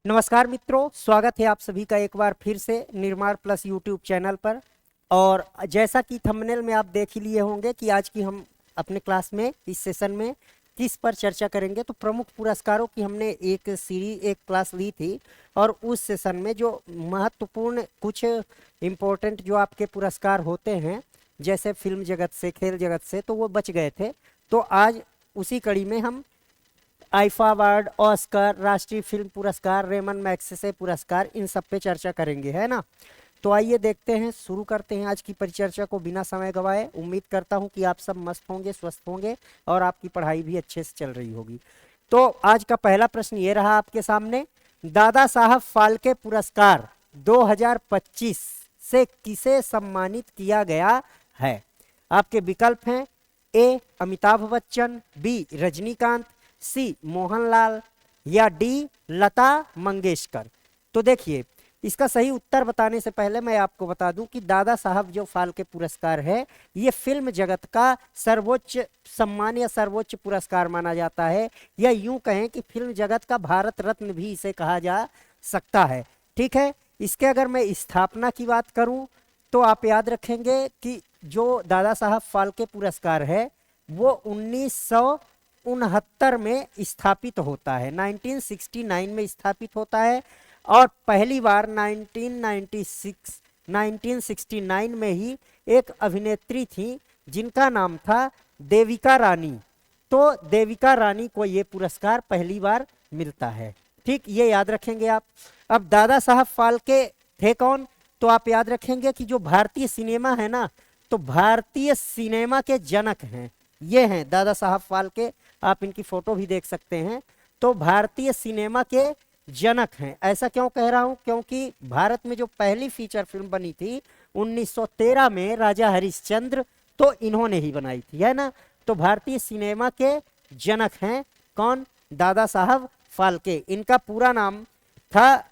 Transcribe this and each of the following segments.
नमस्कार मित्रों, स्वागत है आप सभी का एक बार फिर से निर्माण प्लस यूट्यूब चैनल पर। और जैसा कि थंबनेल में आप देख ही लिए होंगे कि आज की हम अपने क्लास में इस सेशन में किस पर चर्चा करेंगे। तो प्रमुख पुरस्कारों की हमने एक क्लास ली थी और उस सेशन में जो महत्वपूर्ण कुछ इम्पोर्टेंट जो आपके पुरस्कार होते हैं, जैसे फिल्म जगत से, खेल जगत से, तो वो बच गए थे। तो आज उसी कड़ी में हम आईफा अवार्ड, ऑस्कर, राष्ट्रीय फिल्म पुरस्कार, रेमन मैग्सेसे पुरस्कार, इन सब पे चर्चा करेंगे, है ना। तो आइए देखते हैं, शुरू करते हैं आज की परिचर्चा को बिना समय गवाए। उम्मीद करता हूं कि आप सब मस्त होंगे, स्वस्थ होंगे और आपकी पढ़ाई भी अच्छे से चल रही होगी। तो आज का पहला प्रश्न ये रहा आपके सामने, दादा साहब फाल्के पुरस्कार 2025 से किसे सम्मानित किया गया है। आपके विकल्प हैं ए अमिताभ बच्चन, बी रजनीकांत, सी मोहनलाल या डी लता मंगेशकर। तो देखिए, इसका सही उत्तर बताने से पहले मैं आपको बता दूं कि दादा साहब जो फाल्के पुरस्कार है, ये फिल्म जगत का सर्वोच्च सम्मान या सर्वोच्च पुरस्कार माना जाता है, या यूं कहें कि फिल्म जगत का भारत रत्न भी इसे कहा जा सकता है। ठीक है, इसके अगर मैं स्थापना की बात करूं तो आप याद रखेंगे कि जो दादा साहब फाल्के पुरस्कार है वो 1969 में स्थापित होता है, 1969 में स्थापित होता है। और पहली बार 1969 में ही एक अभिनेत्री थी जिनका नाम था देविका रानी। तो देविका रानी को ये पुरस्कार पहली बार मिलता है। ठीक, ये याद रखेंगे आप। अब दादा साहब फाल्के थे कौन, तो आप याद रखेंगे कि जो भारतीय सिनेमा है ना, तो भारतीय सिनेमा के जनक हैं, ये हैं दादा साहब फाल्के। आप इनकी फोटो भी देख सकते हैं। तो भारतीय सिनेमा के जनक हैं। ऐसा क्यों कह रहा हूं, क्योंकि भारत में जो पहली फीचर फिल्म बनी थी 1913 में, राजा हरिश्चंद्र, तो इन्होंने ही बनाई थी, है ना। तो भारतीय सिनेमा के जनक हैं कौन, दादा साहब फाल्के। इनका पूरा नाम था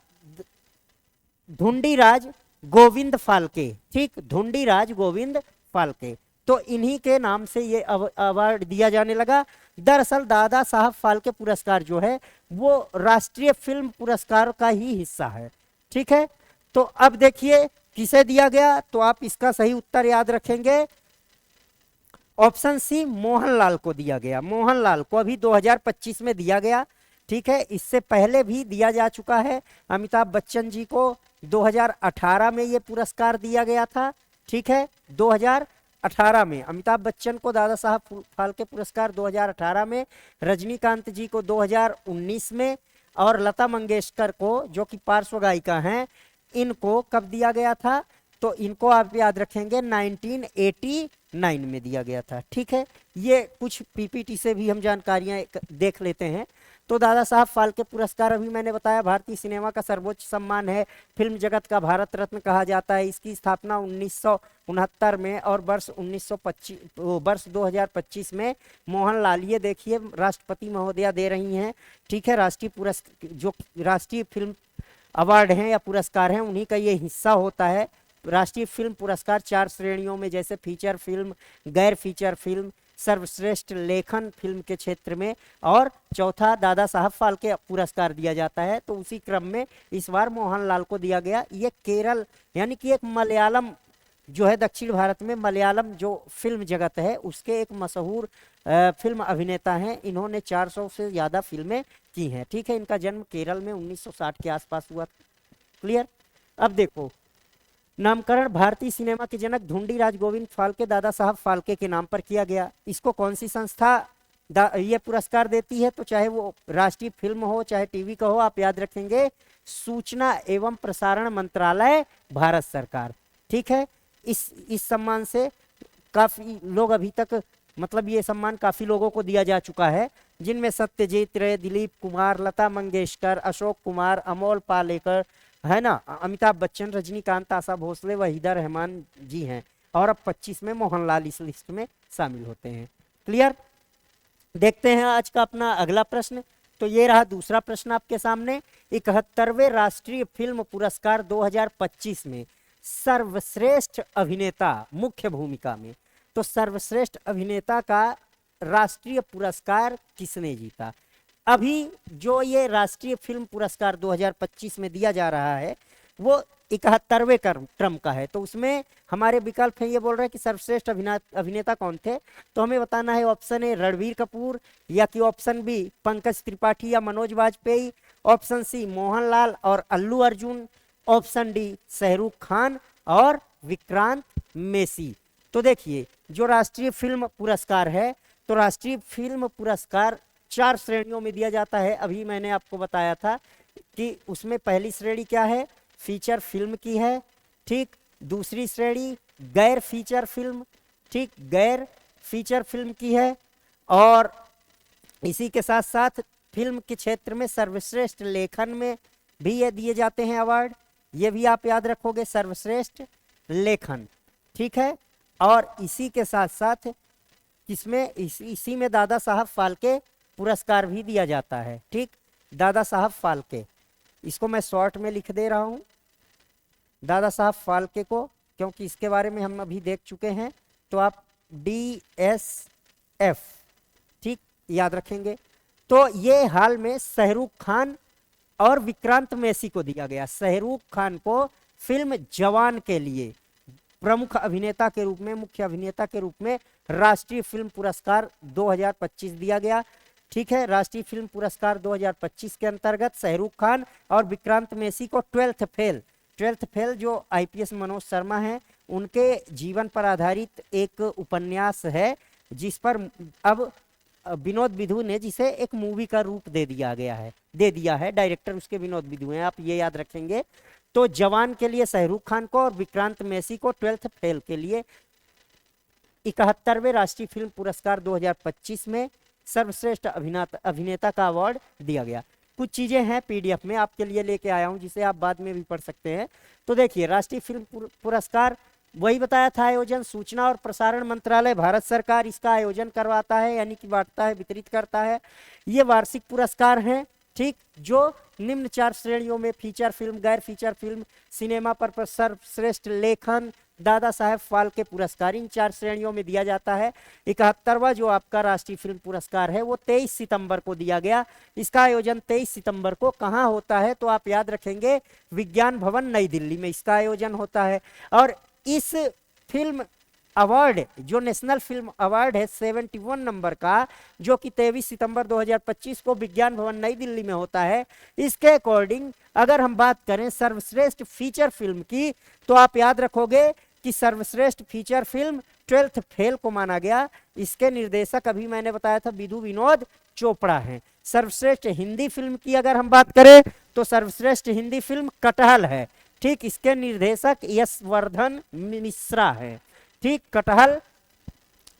धुंडीराज गोविंद फाल्के। ठीक, धुंडीराज गोविंद फाल्के। तो इन्हीं के नाम से ये अवार्ड दिया जाने लगा। दरअसल दादा साहब फाल्के पुरस्कार जो है वो राष्ट्रीय फिल्म पुरस्कार का ही हिस्सा है। ठीक है, तो अब देखिए किसे दिया गया, तो आप इसका सही उत्तर याद रखेंगे, ऑप्शन सी मोहनलाल को दिया गया। मोहनलाल को अभी 2025 में दिया गया। ठीक है, इससे पहले भी दिया जा चुका है। अमिताभ बच्चन जी को 2018 में ये पुरस्कार दिया गया था। ठीक है, 2018 में अमिताभ बच्चन को दादा साहब फाल्के पुरस्कार 2018 में, रजनीकांत जी को 2019 में, और लता मंगेशकर को जो कि पार्श्व गायिका हैं, इनको कब दिया गया था, तो इनको आप याद रखेंगे 1989 में दिया गया था। ठीक है, ये कुछ पीपीटी से भी हम जानकारियां देख लेते हैं। तो दादा साहब फाल्के पुरस्कार अभी मैंने बताया भारतीय सिनेमा का सर्वोच्च सम्मान है, फिल्म जगत का भारत रत्न कहा जाता है। इसकी स्थापना 1969 में और वर्ष 2025 में मोहनलाल, ये देखिए राष्ट्रपति महोदया दे रही हैं। ठीक है, राष्ट्रीय पुरस्कार जो राष्ट्रीय फिल्म अवार्ड हैं या पुरस्कार हैं उन्हीं का ये हिस्सा होता है। राष्ट्रीय फिल्म पुरस्कार 4 श्रेणियों में, जैसे फीचर फिल्म, गैर फीचर फिल्म, सर्वश्रेष्ठ लेखन फिल्म के क्षेत्र में, और चौथा दादा साहब फाल्के पुरस्कार दिया जाता है। तो उसी क्रम में इस बार मोहनलाल को दिया गया। ये केरल यानी कि एक मलयालम जो है, दक्षिण भारत में मलयालम जो फिल्म जगत है उसके एक मशहूर फिल्म अभिनेता हैं। इन्होंने 400 से ज़्यादा फिल्में की हैं। ठीक है, इनका जन्म केरल में 1960 के आसपास हुआ। क्लियर। अब देखो, नामकरण भारतीय सिनेमा के जनक धुंडीराज गोविंद फाल्के दादा साहब फाल्के के नाम पर किया गया। इसको कौन सी संस्था ये पुरस्कार देती है, तो चाहे वो राष्ट्रीय फिल्म हो चाहे टीवी का हो, आप याद रखेंगे सूचना एवं प्रसारण मंत्रालय, भारत सरकार। ठीक है, इस सम्मान से काफी लोग अभी तक, मतलब ये सम्मान काफी लोगों को दिया जा चुका है, जिनमें सत्यजीत रे, दिलीप कुमार, लता मंगेशकर, अशोक कुमार, अमोल पालेकर, है ना, अमिताभ बच्चन, रजनीकांत, आशा भोसले, वहीदा रहमान जी हैं। और अब 25 में मोहनलाल इस लिस्ट में शामिल होते हैं। क्लियर। देखते हैं आज का अपना अगला प्रश्न। तो ये रहा दूसरा प्रश्न आपके सामने, 71वें राष्ट्रीय फिल्म पुरस्कार 2025 में सर्वश्रेष्ठ अभिनेता मुख्य भूमिका में, तो सर्वश्रेष्ठ अभिनेता का राष्ट्रीय पुरस्कार किसने जीता। अभी जो ये राष्ट्रीय फिल्म पुरस्कार 2025 में दिया जा रहा है वो 71वें क्रम का है। तो उसमें हमारे विकल्प हैं, ये बोल रहे हैं कि सर्वश्रेष्ठ अभिनेता कौन थे, तो हमें बताना है ऑप्शन ए रणबीर कपूर, या कि ऑप्शन बी पंकज त्रिपाठी या मनोज वाजपेयी, ऑप्शन सी मोहनलाल और अल्लू अर्जुन, ऑप्शन डी शाहरुख खान और विक्रांत मेसी। तो देखिए जो राष्ट्रीय फिल्म पुरस्कार है, तो राष्ट्रीय फिल्म पुरस्कार 4 श्रेणियों में दिया जाता है। अभी मैंने आपको बताया था कि उसमें पहली श्रेणी क्या है, फीचर फिल्म की है, ठीक। दूसरी श्रेणी गैर फीचर फिल्म, ठीक, गैर फीचर फिल्म की है। और इसी के साथ साथ फिल्म के क्षेत्र में सर्वश्रेष्ठ लेखन में भी ये दिए जाते हैं अवार्ड, ये भी आप याद रखोगे, सर्वश्रेष्ठ लेखन, ठीक है। और इसी के साथ साथ इसमें इसी में दादा साहब फाल्के पुरस्कार भी दिया जाता है, ठीक, दादा साहब फाल्के, इसको मैं शॉर्ट में लिख दे रहा हूं दादा साहब फाल्के को, क्योंकि इसके बारे में हम अभी देख चुके हैं। तो आप DSF, ठीक, याद रखेंगे। तो ये हाल में शाहरुख खान और विक्रांत मेसी को दिया गया। शाहरुख खान को फिल्म जवान के लिए प्रमुख अभिनेता के रूप में, मुख्य अभिनेता के रूप में राष्ट्रीय फिल्म पुरस्कार 2025 दिया गया, ठीक है। राष्ट्रीय फिल्म पुरस्कार 2025 के अंतर्गत शाहरुख खान और विक्रांत मेसी को 12th फेल जो IPS मनोज शर्मा हैं उनके जीवन पर आधारित एक उपन्यास है, जिस पर अब विनोद विधु ने जिसे एक मूवी का रूप दे दिया है, डायरेक्टर उसके विनोद विधु हैं, आप ये याद रखेंगे। तो जवान के लिए शाहरुख खान को और विक्रांत मेसी को 12th फेल के लिए 71वें राष्ट्रीय फिल्म पुरस्कार 2025 में सर्वश्रेष्ठ अभिनेता का अवार्ड दिया गया। कुछ चीजें हैं PDF में आपके लिए लेके आया हूं, जिसे आप बाद में भी पढ़ सकते हैं। तो देखिए राष्ट्रीय फिल्म पुरस्कार वही बताया था, आयोजन सूचना और प्रसारण मंत्रालय भारत सरकार इसका आयोजन करवाता है, यानी कि बांटता है, वितरित करता है। ये वार्षिक पुरस्कार हैं, ठीक, जो निम्न 4 श्रेणियों में फीचर फिल्म, गैर फीचर फिल्म, सिनेमा पर सर्वश्रेष्ठ लेखन, दादा साहेब फाल्के पुरस्कार, इन 4 श्रेणियों में दिया जाता है। 71वां जो आपका राष्ट्रीय फिल्म पुरस्कार है वो 23 सितंबर को दिया गया। इसका आयोजन 23 सितंबर को कहाँ होता है, तो आप याद रखेंगे विज्ञान भवन नई दिल्ली में इसका आयोजन होता है। और इस फिल्म अवार्ड जो नेशनल फिल्म अवार्ड है 71 नंबर का, जो कि 23 सितंबर 2025 को विज्ञान भवन नई दिल्ली में होता है, इसके अकॉर्डिंग अगर हम बात करें सर्वश्रेष्ठ फीचर फिल्म की, तो आप याद रखोगे कि सर्वश्रेष्ठ फीचर फिल्म 12th फेल को माना गया। इसके निर्देशक अभी मैंने बताया था विधु विनोद चोपड़ा हैं। सर्वश्रेष्ठ हिंदी फिल्म की अगर हम बात करें तो सर्वश्रेष्ठ हिंदी फिल्म कटहल है, ठीक, इसके निर्देशक यशवर्धन मिश्रा है, ठीक, कटहल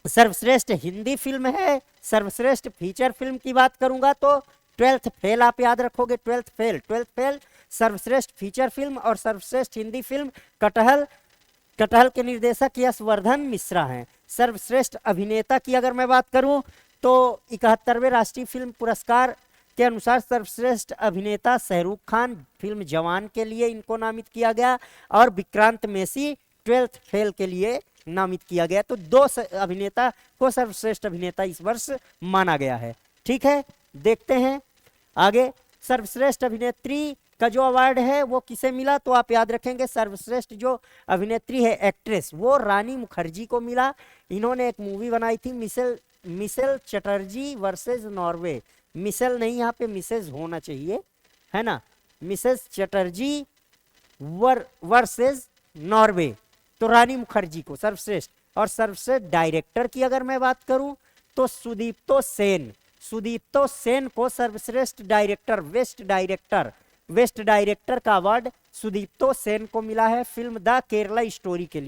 सर्वश्रेष्ठ हिंदी फिल्म है। सर्वश्रेष्ठ फीचर फिल्म की बात करूंगा तो 12th फेल आप याद रखोगे, 12th फेल सर्वश्रेष्ठ फीचर फिल्म, और सर्वश्रेष्ठ हिंदी फिल्म कटहल के निर्देशक यशवर्धन मिश्रा हैं। सर्वश्रेष्ठ अभिनेता की अगर मैं बात करूं तो 71वें राष्ट्रीय फिल्म पुरस्कार के अनुसार सर्वश्रेष्ठ अभिनेता शाहरुख खान फिल्म जवान के लिए इनको नामित किया गया, और विक्रांत मेसी 12th फेल के लिए नामित किया गया। तो 2 अभिनेता को सर्वश्रेष्ठ अभिनेता इस वर्ष माना गया है, ठीक है। देखते हैं आगे, सर्वश्रेष्ठ अभिनेत्री का जो अवार्ड है वो किसे मिला, तो आप याद रखेंगे सर्वश्रेष्ठ जो अभिनेत्री है, एक्ट्रेस, वो रानी मुखर्जी को मिला। इन्होंने एक मूवी बनाई थी Michelle Chatterjee versus Norway, Michelle नहीं, यहाँ पे मिसेज होना चाहिए, है ना, मिसेस चटर्जी वर्सेस नॉर्वे, तो रानी मुखर्जी को सर्वश्रेष्ठ। और सर्वश्रेष्ठ डायरेक्टर की अगर मैं बात करूं तो सुदीप्तो सेन को सर्वश्रेष्ठ डायरेक्टर वेस्ट डायरेक्टर का अवार्ड सुदीप्तो सेन को मिला है फिल्म द केरला स्टोरी के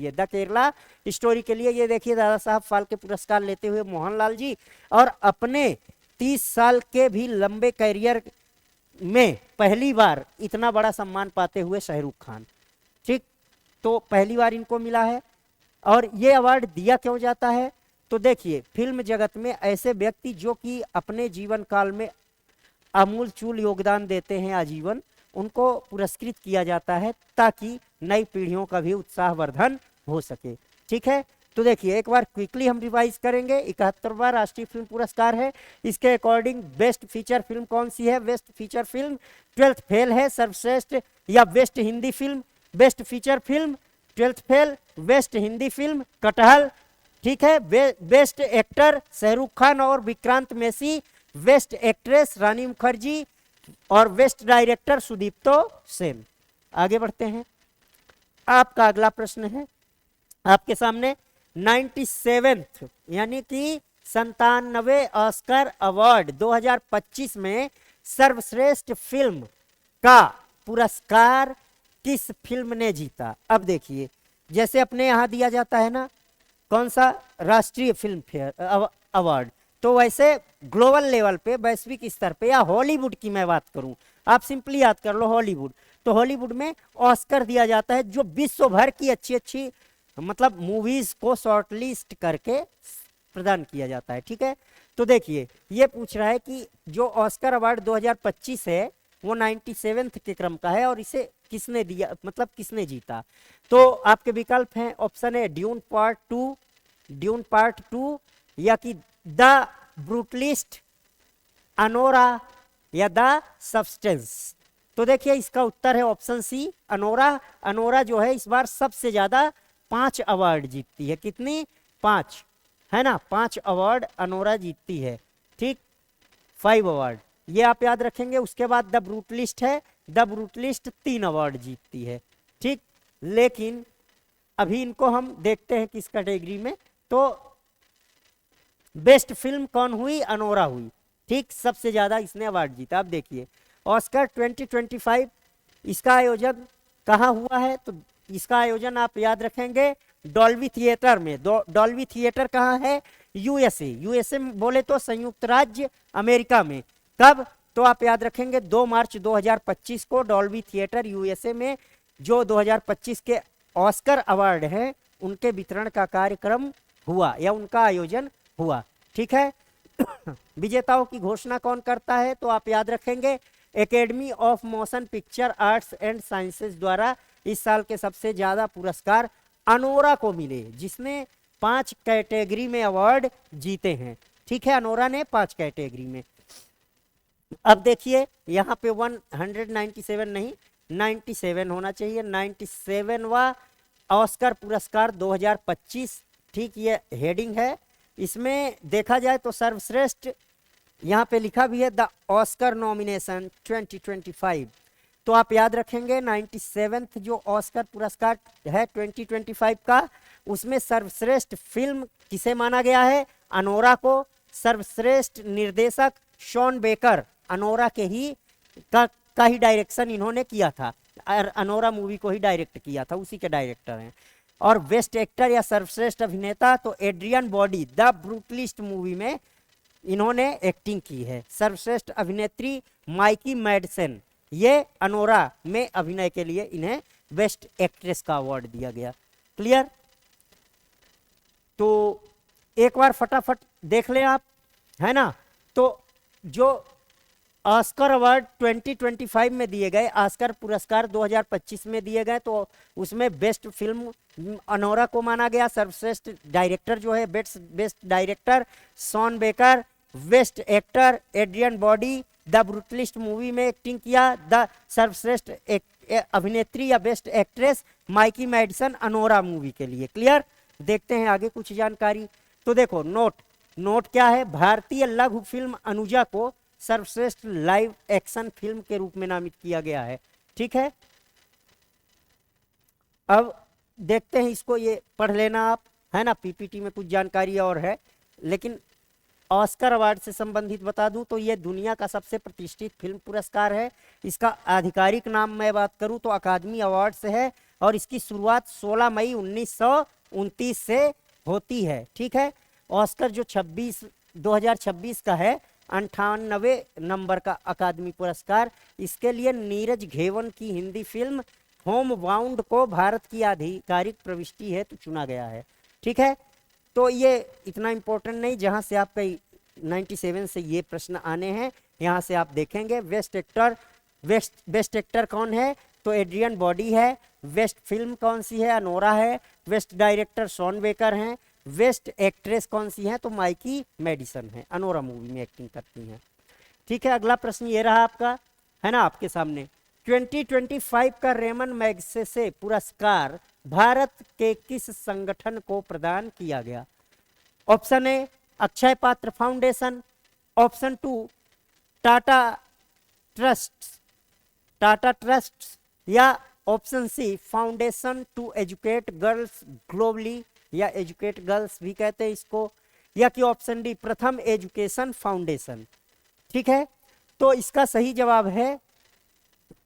लिए। ये देखिए दादा साहब फाल्के पुरस्कार लेते हुए मोहनलाल जी, और अपने 30 साल के भी लंबे कैरियर में पहली बार इतना बड़ा सम्मान पाते हुए शाहरुख खान, ठीक, तो पहली बार इनको मिला है। और ये अवार्ड दिया क्यों जाता है, तो देखिए फिल्म जगत में ऐसे व्यक्ति जो कि अपने जीवन काल में अमूलचूल योगदान देते हैं आजीवन, उनको पुरस्कृत किया जाता है ताकि नई पीढ़ियों का भी उत्साहवर्धन हो सके, ठीक है। तो देखिए एक बार क्विकली हम रिवाइज करेंगे। 71वां राष्ट्रीय फिल्म पुरस्कार है। इसके अकॉर्डिंग बेस्ट फीचर फिल्म कौन सी है? Best feature film twelfth fail है। सर्वश्रेष्ठ या best Hindi film, best feature film twelfth fail, best Hindi film कटहल, ठीक है। बेस्ट एक्टर शाहरुख खान और विक्रांत मैसी, बेस्ट एक्ट्रेस रानी मुखर्जी और बेस्ट डायरेक्टर सुदीप्तो सेन। आगे बढ़ते हैं। आपका अगला प्रश्न है आपके सामने 97th यानी कि 97वें ऑस्कर अवार्ड 2025 में सर्वश्रेष्ठ फिल्म का पुरस्कार किस फिल्म ने जीता? अब देखिए जैसे अपने यहाँ दिया जाता है ना कौन सा राष्ट्रीय फिल्म फेयर अवार्ड, तो वैसे ग्लोबल लेवल पे वैश्विक स्तर पे या हॉलीवुड की मैं बात करूं, आप सिंपली याद कर लो हॉलीवुड, तो हॉलीवुड में ऑस्कर दिया जाता है जो विश्व भर की अच्छी अच्छी मतलब मूवीज को शॉर्टलिस्ट करके प्रदान किया जाता है, ठीक है। तो देखिए ये पूछ रहा है कि जो ऑस्कर अवार्ड 2025 है वो 97th के क्रम का है और इसे किसने दिया मतलब किसने जीता? तो आपके विकल्प हैं, ऑप्शन है ड्यून पार्ट टू या कि द ब्रूटलिस्ट, अनोरा या द सब्सटेंस। तो देखिए इसका उत्तर है ऑप्शन सी अनोरा। अनोरा जो है इस बार सबसे ज्यादा 5 अवार्ड जीतती है। कितनी? 5, है ना। 5 अवार्ड अनोरा जीतती है, ठीक। 5 अवार्ड ये आप याद रखेंगे। उसके बाद द ब्रूटलिस्ट है, द ब्रूटलिस्ट 3 अवार्ड जीतती है, ठीक। लेकिन अभी इनको हम देखते हैं किस कैटेगरी में। तो बेस्ट फिल्म कौन हुई? अनोरा हुई, ठीक। सबसे ज्यादा इसने अवार्ड जीता। अब देखिए ऑस्कर 2025 इसका आयोजन कहाँ हुआ है? तो इसका आयोजन आप याद रखेंगे डॉल्बी थिएटर में। डॉल्बी थिएटर कहाँ है? यूएसए में बोले तो संयुक्त राज्य अमेरिका में। कब? तो आप याद रखेंगे 2 मार्च 2025 को डॉल्बी थिएटर यूएसए में जो 2025 के ऑस्कर अवार्ड हैं उनके वितरण का कार्यक्रम हुआ या उनका आयोजन हुआ, ठीक है। विजेताओं की घोषणा कौन करता है? तो आप याद रखेंगे academy of motion picture arts and sciences द्वारा इस साल के सबसे ज्यादा पुरस्कार अनोरा को मिले जिसने 5 कैटेगरी में अवार्ड जीते हैं, ठीक है। अनोरा ने 5 कैटेगरी में। अब देखिए यहाँ पे 197 नहीं 97 होना चाहिए। 97वां ऑस्कर पुरस्कार 2025, ठीक। ये हेडिंग है। इसमें देखा जाए तो सर्वश्रेष्ठ यहाँ पे लिखा भी है द ऑस्कर नॉमिनेशन 2025। तो आप याद रखेंगे 97th जो ऑस्कर पुरस्कार है 2025 का, उसमें सर्वश्रेष्ठ फिल्म किसे माना गया है? अनोरा को। सर्वश्रेष्ठ निर्देशक शॉन बेकर, अनोरा के ही का ही डायरेक्शन इन्होंने किया था, अनोरा मूवी को ही डायरेक्ट किया था, उसी के डायरेक्टर हैं। और बेस्ट एक्टर या सर्वश्रेष्ठ अभिनेता तो Adrien Brody the Brutalist movie में इन्होंने एक्टिंग की है। सर्वश्रेष्ठ अभिनेत्री माइकी मैडसन, ये अनोरा में अभिनय के लिए इन्हें बेस्ट एक्ट्रेस का अवार्ड दिया गया। क्लियर? तो एक बार फटाफट देख लें आप, है ना। तो जो ऑस्कर अवार्ड 2025 में दिए गए, ऑस्कर पुरस्कार 2025 में दिए गए, तो उसमें बेस्ट फिल्म अनोरा को माना गया। सर्वश्रेष्ठ डायरेक्टर जो है best director Sean Baker, best actor Adrien Brody the Brutalist movie में एक्टिंग किया। द सर्वश्रेष्ठ अभिनेत्री या best actress Mikey Madison Anora movie के लिए। क्लियर? देखते हैं आगे कुछ जानकारी। तो देखो नोट क्या है? भारतीय लघु फिल्म अनुजा को सर्वश्रेष्ठ लाइव एक्शन फिल्म के रूप में नामित किया गया है, ठीक है। अब देखते हैं इसको, ये पढ़ लेना आप, है ना। पीपीटी में कुछ जानकारी और है, लेकिन ऑस्कर अवार्ड से संबंधित बता दूं तो ये दुनिया का सबसे प्रतिष्ठित फिल्म पुरस्कार है। इसका आधिकारिक नाम मैं बात करूं तो अकादमी अवार्ड से है और इसकी शुरुआत 16 मई 1929 से होती है, ठीक है। ऑस्कर जो 2026 का है 98वें नंबर का अकादमी पुरस्कार, इसके लिए नीरज घेवन की हिंदी फिल्म होम बाउंड को भारत की आधिकारिक प्रविष्टि है तो चुना गया है, ठीक है। तो ये इतना इम्पोर्टेंट नहीं, जहां से आपका 97 से ये प्रश्न आने हैं यहाँ से आप देखेंगे। बेस्ट एक्टर कौन है? तो एड्रियन बॉडी है। बेस्ट फिल्म कौन सी है? अनोरा है। बेस्ट डायरेक्टर शॉन बेकर हैं। बेस्ट एक्ट्रेस कौन सी है? तो माइकी मेडिसन है, अनोरा मूवी में एक्टिंग करती हैं। ठीक है, अगला प्रश्न ये रहा आपका, है ना, आपके सामने। 2025 का रेमन मैग्सेसे पुरस्कार भारत के किस संगठन को प्रदान किया गया? Option A Akshaya Patra foundation, option 2 Tata trust, या option C foundation to educate girls globally, या एजुकेट गर्ल्स भी कहते हैं इसको, या कि option D Pratham education foundation. ठीक है, तो इसका सही जवाब है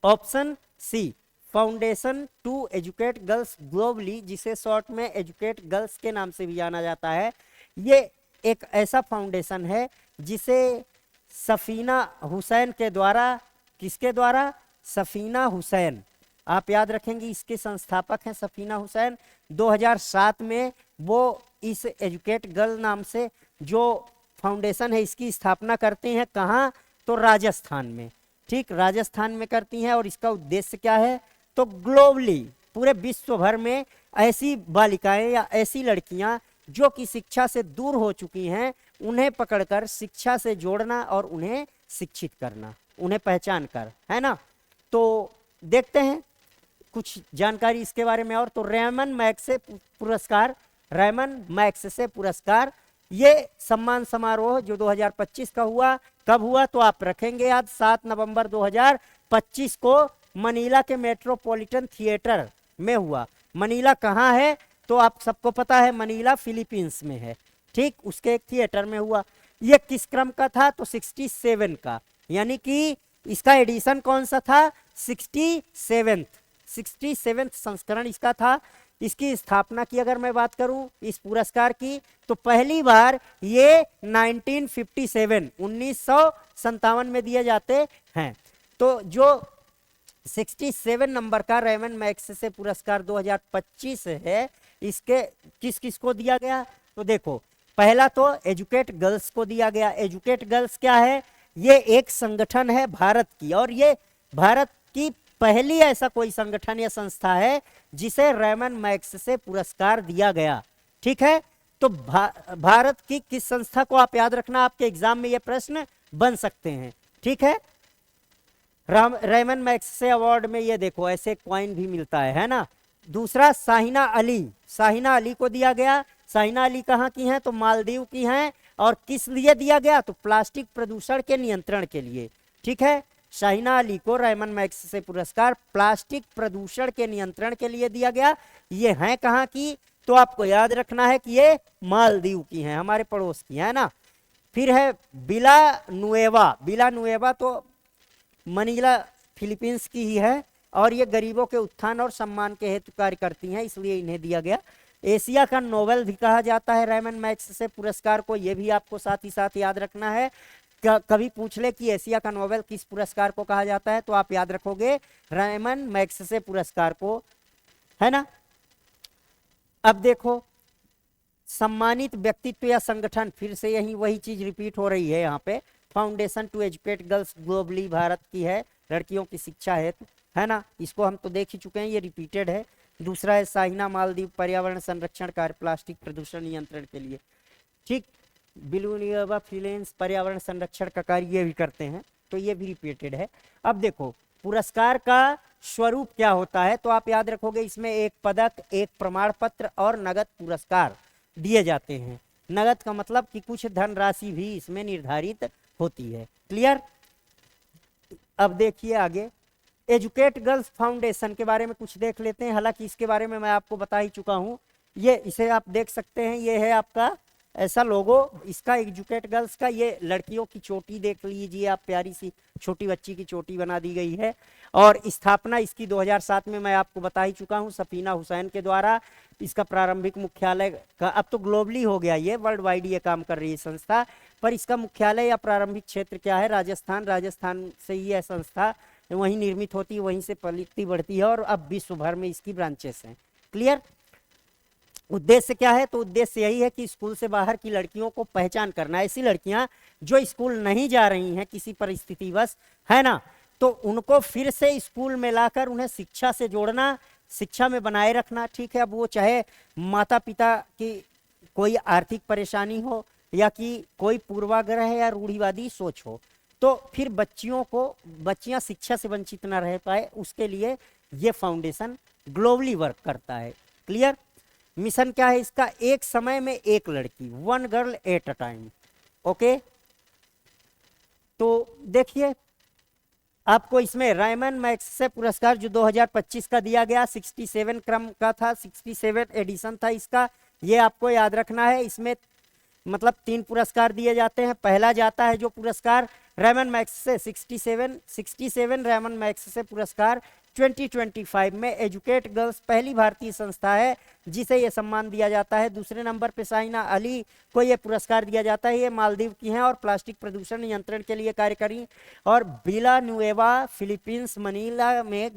option C foundation to educate girls globally, जिसे शॉर्ट में एजुकेट गर्ल्स के नाम से भी जाना जाता है। ये एक ऐसा फाउंडेशन है जिसे सफीना हुसैन के द्वारा, किसके द्वारा? सफीना हुसैन, आप याद रखेंगे इसके संस्थापक हैं सफीना हुसैन। 2007 में वो इस एजुकेट गर्ल नाम से जो फाउंडेशन है इसकी स्थापना करते हैं। कहाँ? तो राजस्थान में। ठीक, राजस्थान में करती हैं। और इसका उद्देश्य क्या है? तो ग्लोबली, पूरे विश्व भर में ऐसी बालिकाएं या ऐसी लड़कियां जो कि शिक्षा से दूर हो चुकी हैं, उन्हें पकड़कर शिक्षा से जोड़ना और उन्हें शिक्षित करना, उन्हें पहचान कर, है ना। तो देखते हैं कुछ जानकारी इसके बारे में और। तो रेमन मैग्सेसे पुरस्कार, ये सम्मान समारोह जो 2025 का हुआ, कब हुआ? तो आप रखेंगे याद, 7 नवंबर 2025 को मनीला के मेट्रोपॉलिटन थिएटर में हुआ। मनीला कहाँ है? तो आप सबको पता है मनीला फिलीपींस में है। ठीक, उसके एक थिएटर में हुआ। ये किस क्रम का था? तो 67 का, यानी कि इसका एडिशन कौन सा था? 67th संस्करण इसका था। इसकी स्थापना की अगर मैं बात करूं इस पुरस्कार की, तो पहली बार ये 1957 में दिए जाते हैं। तो जो 67 नंबर का रेमन मैग्सेसे पुरस्कार 2025 है, इसके किस किस को दिया गया? तो देखो, पहला तो एजुकेट गर्ल्स को दिया गया। एजुकेट गर्ल्स क्या है? ये एक संगठन है भारत की, और ये भारत की पहली ऐसा कोई संगठन या संस्था है जिसे रेमन मैग्सेसे पुरस्कार दिया गया। ठीक है, तो भारत की किस संस्था को आप याद रखना, आपके एग्जाम में ये प्रश्न बन सकते हैं। ठीक है, रेमन मैग्सेसे अवार्ड में ये देखो ऐसे कॉइन भी मिलता है ना। दूसरा शाहिना अली को दिया गया। शाहिना अली कहाँ की हैं? तो मालदीव की हैं। और किस लिए दिया गया? तो प्लास्टिक प्रदूषण के नियंत्रण के लिए। ठीक है, शाहिना अली को रेमन मैग्सेसे पुरस्कार प्लास्टिक प्रदूषण के नियंत्रण के लिए दिया गया। ये हैं कहाँ की? तो आपको याद रखना है कि ये मालदीव की हैं, हमारे पड़ोस की है ना। फिर है बिला नुएवा तो मनीला फिलीपींस की ही है, और ये गरीबों के उत्थान और सम्मान के हेतु कार्य करती हैं, इसलिए इन्हें दिया गया। एशिया का नोबेल भी कहा जाता है रेमन मैग्सेसे पुरस्कार को, ये भी आपको साथ ही साथ याद रखना है। कभी पूछ ले कि एशिया का नोबेल किस पुरस्कार को कहा जाता है, तो आप याद रखोगे रेमन मैग्सेसे पुरस्कार को, है ना। अब देखो, सम्मानित व्यक्तित्व या संगठन, फिर से यही वही चीज रिपीट हो रही है यहाँ पे। Foundation to educate girls globally Bharat की है, लड़कियों की शिक्षा हेतु, है ना। इसको हम तो देख ही चुके हैं, ये रिपीटेड है। दूसरा है शाहिना मालदीव पर्यावरण संरक्षण कार्य प्लास्टिक प्रदूषण नियंत्रण के लिए। ठीक, बिलुनियवा फिलेंस पर्यावरण संरक्षण का कार्य ये भी करते हैं, तो ये भी रिपीटेड है। अब देखो पुरस्कार का स्वरूप क्या होता है, तो आप याद रखोगे इसमें एक पदक, एक प्रमाण पत्र और नगद पुरस्कार दिए जाते हैं। नगद का मतलब कि कुछ धनराशि भी इसमें निर्धारित होती है। क्लियर? अब देखिए आगे, एजुकेट गर्ल्स फाउंडेशन के बारे में कुछ देख लेते हैं। हालांकि इसके बारे में मैं आपको बता ही चुका हूं। ये इसे आप देख सकते हैं, ये है आपका ऐसा लोगो इसका एजुकेट गर्ल्स का। ये लड़कियों की चोटी देख लीजिए आप, प्यारी सी छोटी बच्ची की चोटी बना दी गई है। और स्थापना इसकी 2007 में मैं आपको बता ही चुका हूं, सफीना हुसैन के द्वारा। इसका प्रारंभिक मुख्यालय का, अब तो ग्लोबली हो गया, ये वर्ल्ड वाइड ये काम कर रही है संस्था, पर इसका मुख्यालय या प्रारंभिक क्षेत्र क्या है? राजस्थान से ही यह संस्था वहीं निर्मित होती है, वहीं से पलिती बढ़ती है, और अब विश्व भर में इसकी ब्रांचेस हैं। क्लियर? उद्देश्य क्या है? तो उद्देश्य यही है कि स्कूल से बाहर की लड़कियों को पहचान करना। ऐसी लड़कियां जो स्कूल नहीं जा रही हैं किसी परिस्थितिवश, है ना, तो उनको फिर से स्कूल में लाकर उन्हें शिक्षा से जोड़ना, शिक्षा में बनाए रखना, ठीक है। अब वो चाहे माता पिता की कोई आर्थिक परेशानी हो या कि कोई पूर्वाग्रह या रूढ़िवादी सोच हो, तो फिर बच्चियां शिक्षा से वंचित ना रह पाए, उसके लिए ये फाउंडेशन ग्लोबली वर्क करता है। क्लियर। मिशन क्या है इसका? एक समय में एक लड़की, one girl at a time. Okay, तो देखिए आपको इसमें रायमन मैग्सेसे पुरस्कार जो 2025 का दिया गया, 67 क्रम का था, 67 एडिशन था इसका, ये आपको याद रखना है। इसमें मतलब 3 पुरस्कार दिए जाते हैं। पहला जाता है जो पुरस्कार रायमन मैग्सेसे 67 रायमन मैग्सेसे पुरस्कार 2025 में एजुकेट गर्ल्स पहली भारतीय संस्था है जिसे ये सम्मान दिया जाता है। दूसरे नंबर पे साइना अली को ये पुरस्कार दिया जाता है, ये मालदीव की हैं और प्लास्टिक प्रदूषण नियंत्रण के लिए कार्य करी। और बिला नुएवा फिलीपींस मनीला में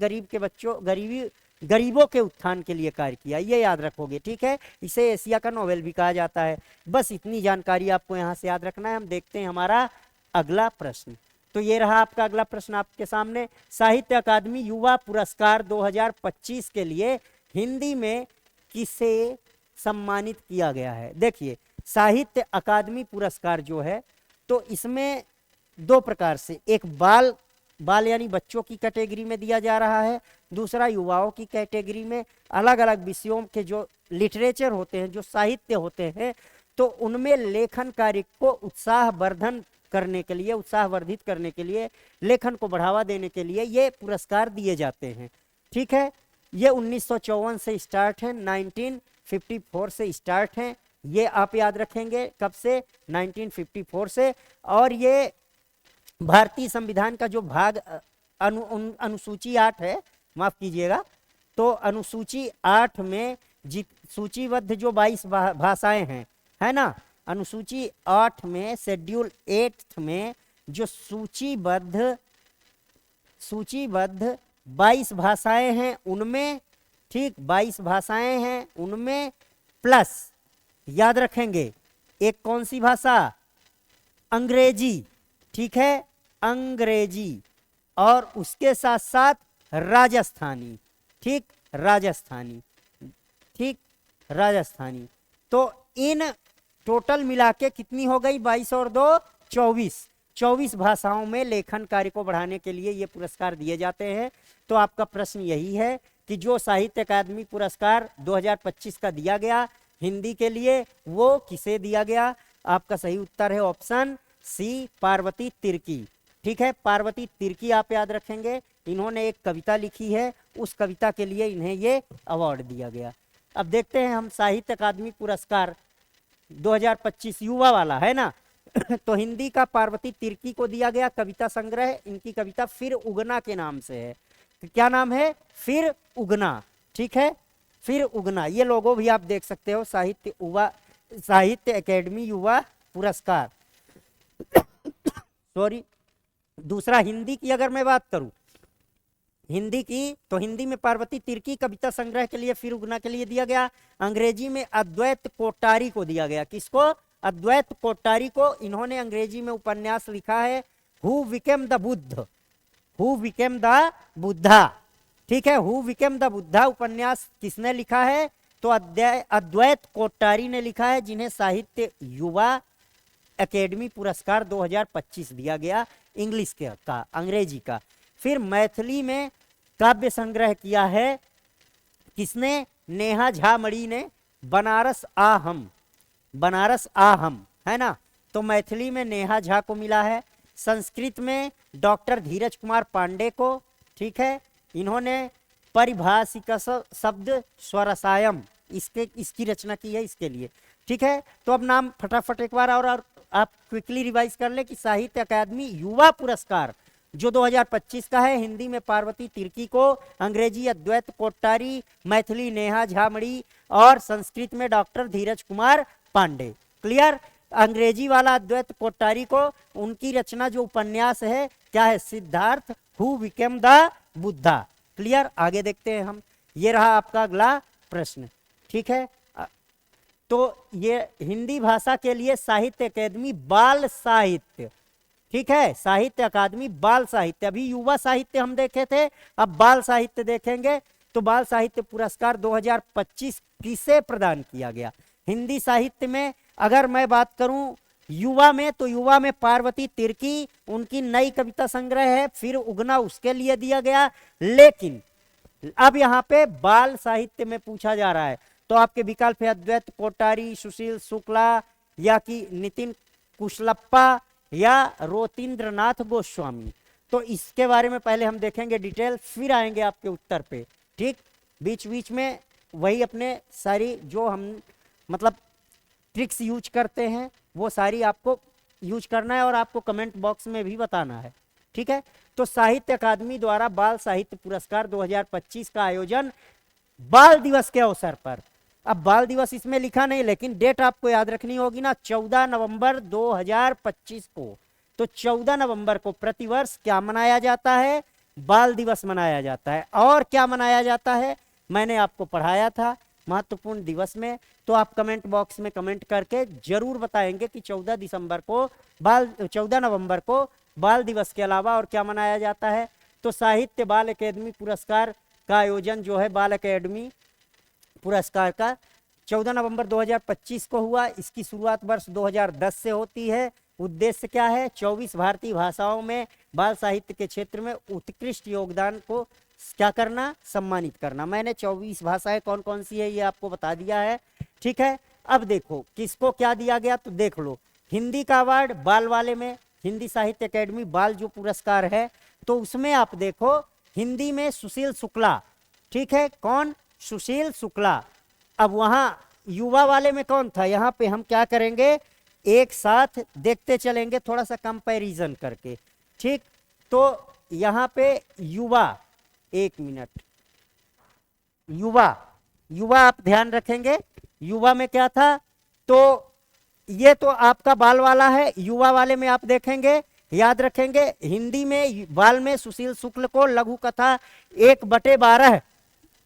गरीबों के उत्थान के लिए कार्य किया, ये याद रखोगे, ठीक है। इसे एशिया का नोबेल भी कहा जाता है। बस इतनी जानकारी आपको यहाँ से याद रखना है। हम देखते हैं हमारा अगला प्रश्न। तो ये रहा आपका अगला प्रश्न आपके सामने। साहित्य अकादमी युवा पुरस्कार 2025 के लिए हिंदी में किसे सम्मानित किया गया है? देखिए साहित्य अकादमी पुरस्कार जो है तो इसमें 2 प्रकार से, एक बाल यानी बच्चों की कैटेगरी में दिया जा रहा है, दूसरा युवाओं की कैटेगरी में। अलग अलग विषयों के जो लिटरेचर होते हैं, जो साहित्य होते हैं, तो उनमें लेखन कार्य को उत्साहवर्धित करने के लिए, लेखन को बढ़ावा देने के लिए ये पुरस्कार दिए जाते हैं, ठीक है। ये 1954 से स्टार्ट है, 1954 से स्टार्ट है, ये आप याद रखेंगे। कब से? 1954 से। और ये भारतीय संविधान का जो भाग अनुसूची 8 है, माफ कीजिएगा, तो अनुसूची 8 में सूचीबद्ध जो 22 भाषाएं हैं, है ना, अनुसूची 8 में शेड्यूल 8 में जो सूचीबद्ध 22 भाषाएं हैं उनमें, ठीक, 22 भाषाएं हैं उनमें प्लस याद रखेंगे एक कौन सी भाषा? अंग्रेजी, ठीक है, अंग्रेजी। और उसके साथ साथ राजस्थानी, ठीक, राजस्थानी। तो इन टोटल मिला के कितनी हो गई? 22 और 2 24 भाषाओं में लेखन कार्य को बढ़ाने के लिए ये पुरस्कार दिए जाते हैं। तो आपका प्रश्न यही है कि जो साहित्य अकादमी पुरस्कार 2025 का दिया गया हिंदी के लिए, वो किसे दिया गया? आपका सही उत्तर है ऑप्शन सी, पार्वती तिर्की, ठीक है। पार्वती तिर्की आप याद रखेंगे। इन्होंने एक कविता लिखी है, उस कविता के लिए इन्हें ये अवार्ड दिया गया। अब देखते हैं हम साहित्य अकादमी पुरस्कार 2025 युवा वाला है ना तो हिंदी का पार्वती तिर्की को दिया गया कविता संग्रह, इनकी कविता फिर उगना के नाम से है। क्या नाम है? फिर उगना, ठीक है, फिर उगना। ये लोगो भी आप देख सकते हो, साहित्य अकादमी युवा पुरस्कार सॉरी। दूसरा हिंदी की अगर मैं बात करूं, हिंदी की, तो हिंदी में पार्वती तिर्की कविता संग्रह के लिए फिर उगना के लिए दिया गया। अंग्रेजी में अद्वैत कोट्टारी को दिया गया। किसको? अद्वैत कोट्टारी को। इन्होंने अंग्रेजी में उपन्यास लिखा है हु बिकेम द बुद्धा, ठीक है। हु बिकेम द बुद्धा उपन्यास किसने लिखा है? तो अद्वैत कोट्टारी ने लिखा है, जिन्हें साहित्य युवा एकेडमी पुरस्कार 2025 दिया गया इंग्लिश का, अंग्रेजी का। फिर मैथिली में काव्य संग्रह किया है किसने? नेहा झा मणि ने, बनारस आ हम, है ना। तो मैथिली में नेहा झा को मिला है। संस्कृत में डॉक्टर धीरज कुमार पांडे को, ठीक है। इन्होंने परिभाषिक शब्द स्वरसायम इसकी रचना की है इसके लिए, ठीक है। तो अब नाम फटाफट एक बार और आप क्विकली रिवाइज कर ले कि साहित्य अकादमी युवा पुरस्कार जो 2025 का है, हिंदी में पार्वती तिर्की को, अंग्रेजी अद्वैत कोट्टारी, मैथिली नेहा झा मणि और संस्कृत में डॉक्टर धीरज कुमार पांडे। क्लियर? अंग्रेजी वाला अद्वैत कोट्टारी को, उनकी रचना जो उपन्यास है क्या है? Siddharth who became the Buddha. Clear? आगे देखते हैं हम। ये रहा आपका अगला प्रश्न, ठीक है। तो ये हिंदी भाषा के लिए साहित्य अकादमी बाल साहित्य, ठीक है, साहित्य अकादमी बाल साहित्य। अभी युवा साहित्य हम देखे थे, अब बाल साहित्य देखेंगे। तो बाल साहित्य पुरस्कार 2025 किसे प्रदान किया गया? हिंदी साहित्य में अगर मैं बात करूं युवा में, तो युवा में पार्वती तिर्की, उनकी नई कविता संग्रह है, फिर उगना उसके लिए दिया गया। लेकिन अब यहाँ पे बाल साहित्य में पूछा जा रहा है, तो आपके विकल्प है अद्वैत कोठारी, सुशील शुक्ला, या कि नितिन कुशलप्पा, या रोतिंद्रनाथ गोस्वामी। तो इसके बारे में पहले हम देखेंगे डिटेल, फिर आएंगे आपके उत्तर पे। ठीक, बीच बीच में वही अपने सारी जो हम मतलब ट्रिक्स यूज करते हैं वो सारी आपको यूज करना है और आपको कमेंट बॉक्स में भी बताना है। ठीक है, तो साहित्य अकादमी द्वारा बाल साहित्य पुरस्कार 2025 का आयोजन बाल दिवस के अवसर पर, अब बाल दिवस इसमें लिखा नहीं लेकिन डेट आपको याद रखनी होगी ना, 14 नवंबर 2025 को। तो 14 नवंबर को प्रतिवर्ष क्या मनाया जाता है? बाल दिवस मनाया जाता है। और क्या मनाया जाता है मैंने आपको पढ़ाया था महत्वपूर्ण दिवस में, तो आप कमेंट बॉक्स में कमेंट करके जरूर बताएंगे कि 14 नवंबर को बाल दिवस के अलावा और क्या मनाया जाता है। तो साहित्य बाल अकादमी पुरस्कार का आयोजन जो है बाल अकादमी पुरस्कार का 14 नवंबर 2025 को हुआ। इसकी शुरुआत वर्ष 2010 से होती है। उद्देश्य क्या है? 24 भारतीय भाषाओं में बाल साहित्य के क्षेत्र में उत्कृष्ट योगदान को क्या करना? सम्मानित करना। मैंने 24 भाषाएं कौन कौन सी है ये आपको बता दिया है। ठीक है, अब देखो किसको क्या दिया गया, तो देख लो। हिंदी का अवार्ड बाल वाले में, हिंदी साहित्य अकेडमी बाल जो पुरस्कार है, तो उसमें आप देखो हिंदी में सुशील शुक्ला। ठीक है, कौन? सुशील शुक्ला। अब वहां युवा वाले में कौन था? यहाँ पे हम क्या करेंगे, एक साथ देखते चलेंगे थोड़ा सा कंपैरिजन करके। ठीक, तो यहाँ पे युवा, एक मिनट, युवा आप ध्यान रखेंगे। युवा में क्या था? तो ये तो आपका बाल वाला है। युवा वाले में आप देखेंगे, याद रखेंगे, हिंदी में बाल में सुशील शुक्ल को लघु कथा 1/12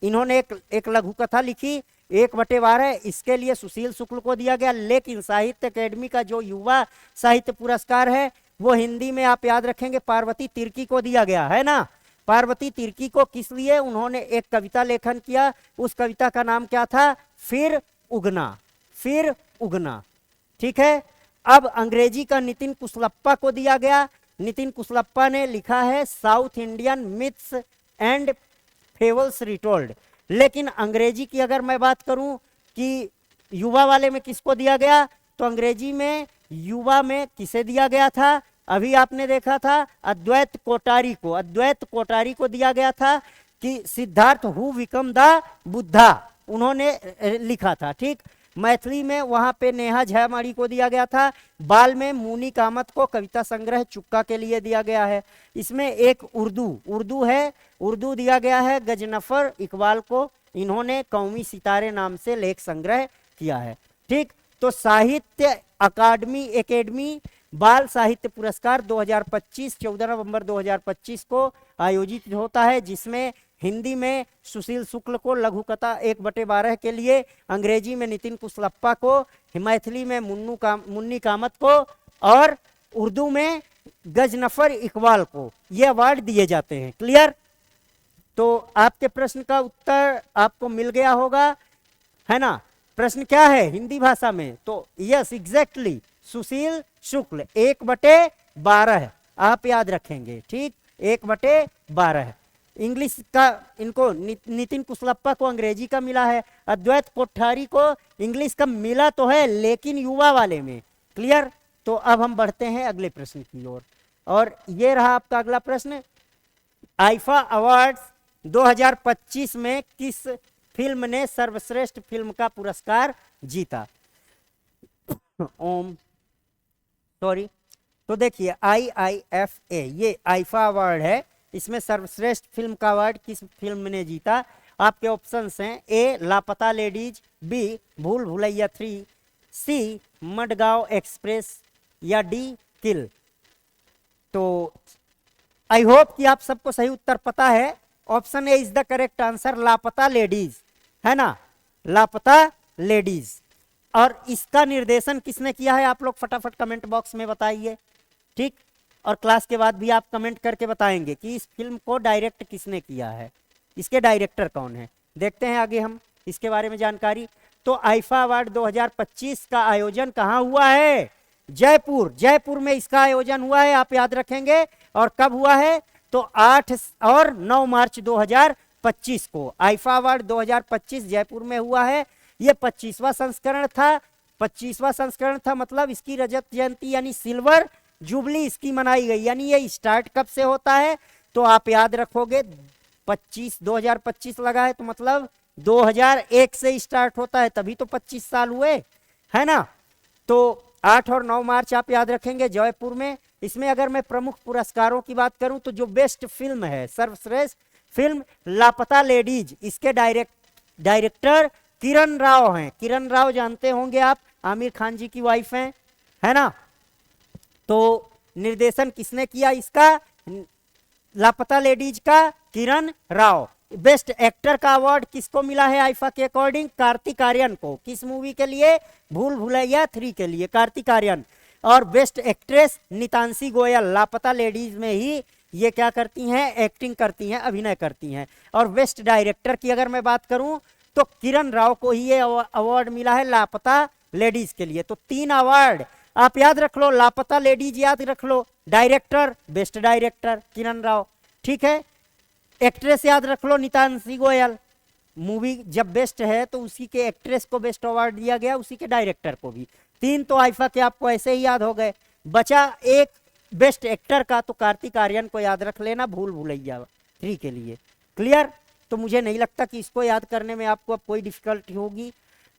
इन्होंने एक लघु कथा लिखी 1/12, इसके लिए सुशील शुक्ल को दिया गया। लेकिन साहित्य अकेडमी का जो युवा साहित्य पुरस्कार है वो हिंदी में आप याद रखेंगे पार्वती तिर्की को दिया गया है ना। पार्वती तिर्की को किस लिए? उन्होंने एक कविता लेखन किया, उस कविता का नाम क्या था? फिर उगना। ठीक है, अब अंग्रेजी का नितिन कुशलप्पा को दिया गया। नितिन कुशलप्पा ने लिखा है south Indian myths and fables retold. लेकिन अंग्रेजी की अगर मैं बात करूं कि युवा वाले में किसको दिया गया, तो अंग्रेजी में युवा में किसे दिया गया था? अभी आपने देखा था अद्वैत कोठारी को दिया गया था कि Siddharth who become the Buddha उन्होंने लिखा था। ठीक, मैथिली में वहां पे नेहा झामाड़ी को दिया गया था। बाल में मुनी कामत को कविता संग्रह चुक्का के लिए दिया गया है। इसमें एक उर्दू दिया गया है गजनफर इकबाल को, इन्होंने कौमी सितारे नाम से लेख संग्रह किया है। ठीक, तो साहित्य अकादमी बाल साहित्य पुरस्कार 2025 14 नवंबर 2025 को आयोजित होता है, जिसमें हिंदी में सुशील शुक्ल को लघु कथा 1/12 के लिए, अंग्रेजी में नितिन कुशलप्पा को, मैथिली में मुन्नी कामत को और उर्दू में गजनफर इकबाल को ये अवार्ड दिए जाते हैं। क्लियर? तो आपके प्रश्न का उत्तर आपको मिल गया होगा, है ना। प्रश्न क्या है हिंदी भाषा में? तो यस एग्जैक्टली सुशील शुक्ल 1/12 आप याद रखेंगे। ठीक, 1/12। इंग्लिश का इनको नितिन कुशलप्पा को अंग्रेजी का मिला है, अद्वैत कोठारी को इंग्लिश का मिला तो है लेकिन युवा वाले में। क्लियर? तो अब हम बढ़ते हैं अगले प्रश्न की ओर, और ये रहा आपका अगला प्रश्न। आईफा अवार्ड्स 2025 में किस फिल्म ने सर्वश्रेष्ठ फिल्म का पुरस्कार जीता? तो देखिए IIFA ये आईफा अवार्ड है, इसमें सर्वश्रेष्ठ फिल्म का अवार्ड किस फिल्म ने जीता? आपके ऑप्शंस हैं ए लापता लेडीज, बी भूल भुलैया 3, सी मडगांव एक्सप्रेस या डी किल। तो आई होप कि आप सबको सही उत्तर पता है। Option A is the correct answer, लापता लेडीज, है ना, लापता लेडीज। और इसका निर्देशन किसने किया है आप लोग फटाफट कमेंट बॉक्स में बताइए। ठीक, और क्लास के बाद भी आप कमेंट करके बताएंगे कि इस फिल्म को डायरेक्ट किसने किया है। इसके डायरेक्टर कौन है, देखते हैं आगे हम इसके बारे में जानकारी। तो आईफा अवार्ड 2025 का आयोजन कहाँ हुआ है, जयपुर, जयपुर में इसका आयोजन हुआ है, आप याद रखेंगे। और कब हुआ है, तो 8 और 9 मार्च 2025 को आईफा अवार्ड 2025 जयपुर में हुआ है। ये 25वां संस्करण था, 25वां संस्करण था, मतलब इसकी रजत जयंती यानी सिल्वर जुबली इसकी मनाई गई। यानी ये स्टार्ट कब से होता है, तो आप याद रखोगे 2025 लगा है, तो मतलब 2001 से स्टार्ट होता है, तभी तो 25 साल हुए, है ना। तो 8 और 9 मार्च आप याद रखेंगे जयपुर में। इसमें अगर मैं प्रमुख पुरस्कारों की बात करूं तो जो बेस्ट फिल्म है, सर्वश्रेष्ठ फिल्म लापता लेडीज, इसके डायरेक्टर किरण राव हैं। किरण राव जानते होंगे आप, आमिर खान जी की वाइफ हैं, है ना। तो निर्देशन किसने किया इसका, लापता लेडीज का किरण राव। बेस्ट एक्टर का अवार्ड किसको मिला है आईफा के अकॉर्डिंग, कार्तिक आर्यन को। किस मूवी के लिए, भूल भुलैया 3 के लिए, कार्तिक आर्यन। और बेस्ट एक्ट्रेस नितांशी गोयल, लापता लेडीज में ही ये क्या करती हैं, एक्टिंग करती हैं, अभिनय करती हैं। और बेस्ट डायरेक्टर की अगर मैं बात करूं तो किरण राव को ही ये अवार्ड मिला है लापता लेडीज के लिए। तो 3 अवार्ड आप याद रख लो, लापता लेडीज याद रख लो, director best director Kiran Rao, ठीक है। एक्ट्रेस याद रख लो नितांशी गोयल, मूवी जब बेस्ट है तो उसी के एक्ट्रेस को बेस्ट अवार्ड दिया गया, उसी के डायरेक्टर को भी। 3 तो आईफा के आपको ऐसे ही याद हो गए। बचा एक बेस्ट एक्टर का, तो कार्तिक आर्यन को याद रख लेना, भूल भुलैया 3 के लिए। क्लियर, तो मुझे नहीं लगता कि इसको याद करने में आपको अब कोई डिफिकल्टी होगी।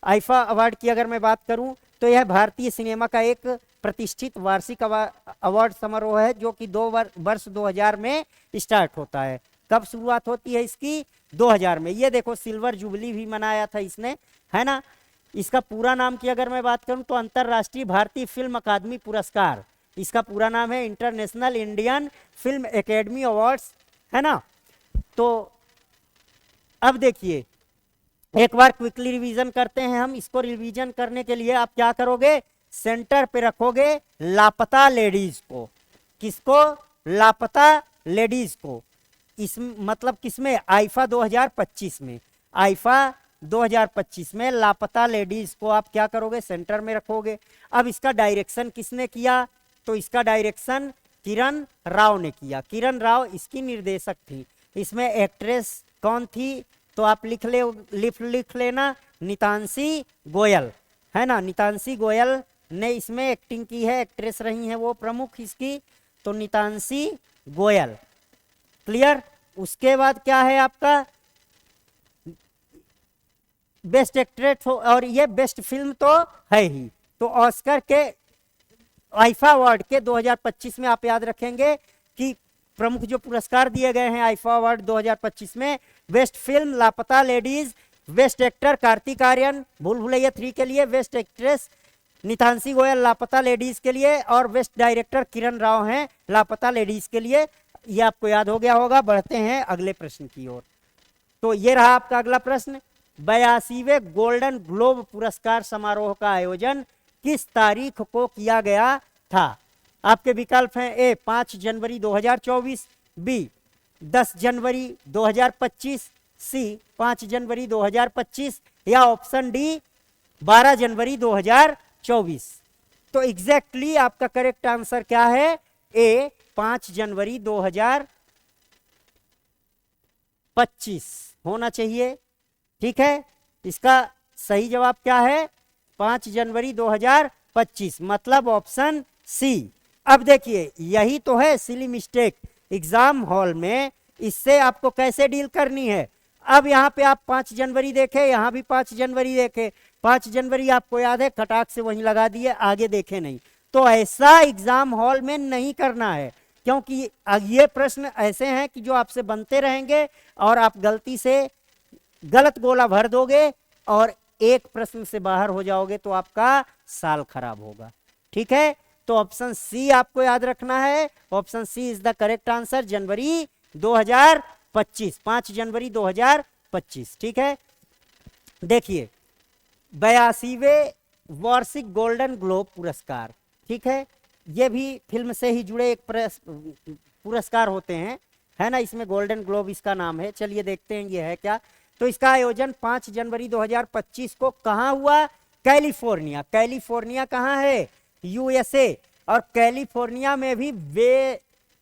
आईफा अवार्ड की अगर मैं बात करूं तो यह भारतीय सिनेमा का एक प्रतिष्ठित वार्षिक अवार्ड समारोह है, जो कि वर्ष 2000 में स्टार्ट होता है। कब शुरुआत होती है इसकी, 2000 में। ये देखो सिल्वर जुबली भी मनाया था इसने, है ना। इसका पूरा नाम की अगर मैं बात करूं तो अंतरराष्ट्रीय भारतीय फिल्म अकादमी पुरस्कार, इसका पूरा नाम है international Indian film academy awards, है ना। तो अब देखिए एक बार क्विकली रिवीजन करते हैं हम। इसको रिवीजन करने के लिए आप क्या करोगे, सेंटर पे रखोगे लापता लेडीज को। किसको, लापता लेडीज को। इस मतलब किसमें, आईफा 2025 में। आईफा 2025 में लापता लेडीज को आप क्या करोगे, सेंटर में रखोगे। अब इसका डायरेक्शन किसने किया, तो इसका डायरेक्शन किरण राव ने किया। किरण राव इसकी निर्देशक थी। इसमें एक्ट्रेस कौन थी, तो आप लिख लेना नितांशी गोयल, है ना। नितांशी गोयल ने इसमें एक्टिंग की है, एक्ट्रेस रही हैं वो प्रमुख इसकी, तो नितांशी गोयल। क्लियर। उसके बाद क्या है आपका बेस्ट एक्ट्रेस, और ये बेस्ट फिल्म तो है ही। तो ऑस्कर के आईफा अवार्ड के 2025 में आप याद रखेंगे कि प्रमुख जो पुरस्कार दिए गए हैं आईफा अवार्ड 2025 में, best film Laapataa ladies, best actor Kartik Aaryan Bhool Bhulaiyaa 3 के लिए, बेस्ट एक्ट्रेस नितांशी गोयल लापता लेडीज के लिए, और बेस्ट डायरेक्टर किरण राव हैं लापता लेडीज के लिए। ये आपको याद हो गया होगा। बढ़ते हैं अगले प्रश्न की ओर। तो ये रहा आपका अगला प्रश्न, 82वें गोल्डन ग्लोब पुरस्कार समारोह का आयोजन किस तारीख को किया गया था। आपके विकल्प हैं, ए 5 जनवरी 2024, बी 10 जनवरी 2025, सी 5 जनवरी 2025, या ऑप्शन डी 12 जनवरी 2024। तो एग्जैक्टली आपका करेक्ट आंसर क्या है, ए 5 जनवरी 2025 होना चाहिए, ठीक है। इसका सही जवाब क्या है, 5 जनवरी 2025, मतलब ऑप्शन सी। अब देखिए यही तो है सिली मिस्टेक एग्जाम हॉल में, इससे आपको कैसे डील करनी है। अब यहाँ पे आप 5 जनवरी देखे, यहाँ भी 5 जनवरी देखे, 5 जनवरी आपको याद है कटाक से वहीं लगा दिए, आगे देखे नहीं। तो ऐसा एग्जाम हॉल में नहीं करना है, क्योंकि ये प्रश्न ऐसे हैं कि जो आपसे बनते रहेंगे और आप गलती से गलत गोला भर दोगे और एक प्रश्न से बाहर हो जाओगे तो आपका साल खराब होगा, ठीक है। तो ऑप्शन सी आपको याद रखना है, option c is the correct answer, जनवरी 2025, 5 जनवरी 2025, ठीक है। देखिए 82वें वार्षिक गोल्डन ग्लोब पुरस्कार, ठीक है, ये भी फिल्म से ही जुड़े एक पुरस्कार होते हैं, है ना, इसमें गोल्डन ग्लोब इसका नाम है। चलिए देखते हैं ये है क्या। तो इसका आयोजन 5 जनवरी 2025 को कहाँ हुआ? कैलिफोर्निया। कैलिफोर्निया कहाँ है? यूएसए। और कैलिफोर्निया में भी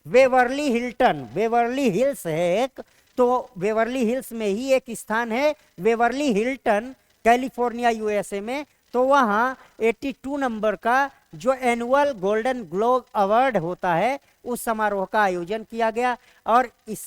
वेवर्ली हिल्टन, वेवर्ली हिल्स है एक, तो वेवर्ली हिल्स में ही एक स्थान है वेवर्ली हिल्टन, कैलिफोर्निया यूएसए में। तो वहाँ 82 नंबर का जो एनुअल गोल्डन ग्लोब अवार्ड होता है उस समारोह का आयोजन किया गया। और इस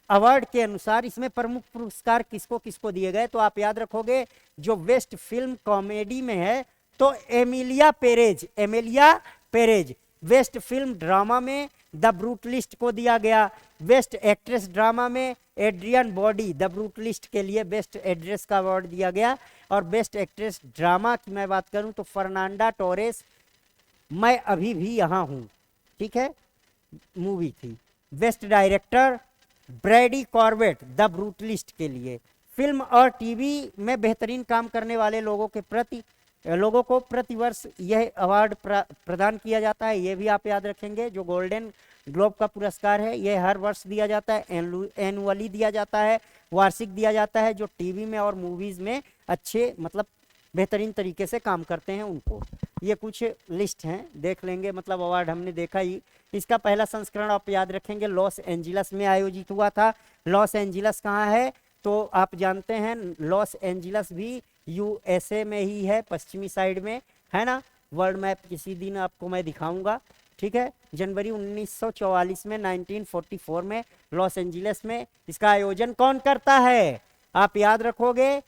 अवार्ड के अनुसार इसमें प्रमुख पुरस्कार किसको किसको दिए गए, तो आप याद रखोगे जो बेस्ट फिल्म कॉमेडी में है तो Emilia Perez, Emilia Perez. Best film drama में द ब्रूटलिस्ट को दिया गया। बेस्ट एक्ट्रेस ड्रामा में एड्रियन बॉडी, द ब्रूटलिस्ट के लिए बेस्ट एक्ट्रेस का अवार्ड दिया गया। और बेस्ट एक्ट्रेस ड्रामा की मैं बात करूं तो फर्नांडा टोरेस, मैं अभी भी यहाँ हूँ, ठीक है, मूवी थी। Best director Brady Corbett, the brutalist के लिए। फिल्म और टीवी में बेहतरीन काम करने वाले लोगों को प्रतिवर्ष यह अवार्ड प्रदान किया जाता है, ये भी आप याद रखेंगे। जो गोल्डन ग्लोब का पुरस्कार है यह हर वर्ष दिया जाता है, एनुअली दिया जाता है, वार्षिक दिया जाता है। जो टीवी में और मूवीज में अच्छे मतलब बेहतरीन तरीके से काम करते हैं उनको। ये कुछ लिस्ट हैं, देख लेंगे, मतलब अवार्ड हमने देखा ही। इसका पहला संस्करण आप याद रखेंगे लॉस एंजिलस में आयोजित हुआ था। लॉस एंजिलस कहाँ है? तो आप जानते हैं लॉस एंजिलस भी यूएसए में ही है, पश्चिमी साइड में, है ना। वर्ल्ड मैप किसी दिन आपको मैं दिखाऊंगा, ठीक है। जनवरी 1944 में 1944 में लॉस एंजिलस में इसका आयोजन कौन करता है? आप याद रखोगे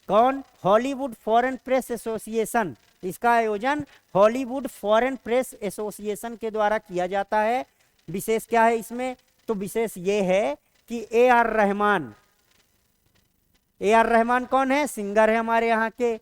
कौन? Hollywood foreign press association. इसका आयोजन हॉलीवुड फॉरेन प्रेस एसोसिएशन के द्वारा किया जाता है। विशेष क्या है इसमें? तो विशेष ये है कि ए आर रहमान कौन है? सिंगर है हमारे यहाँ के।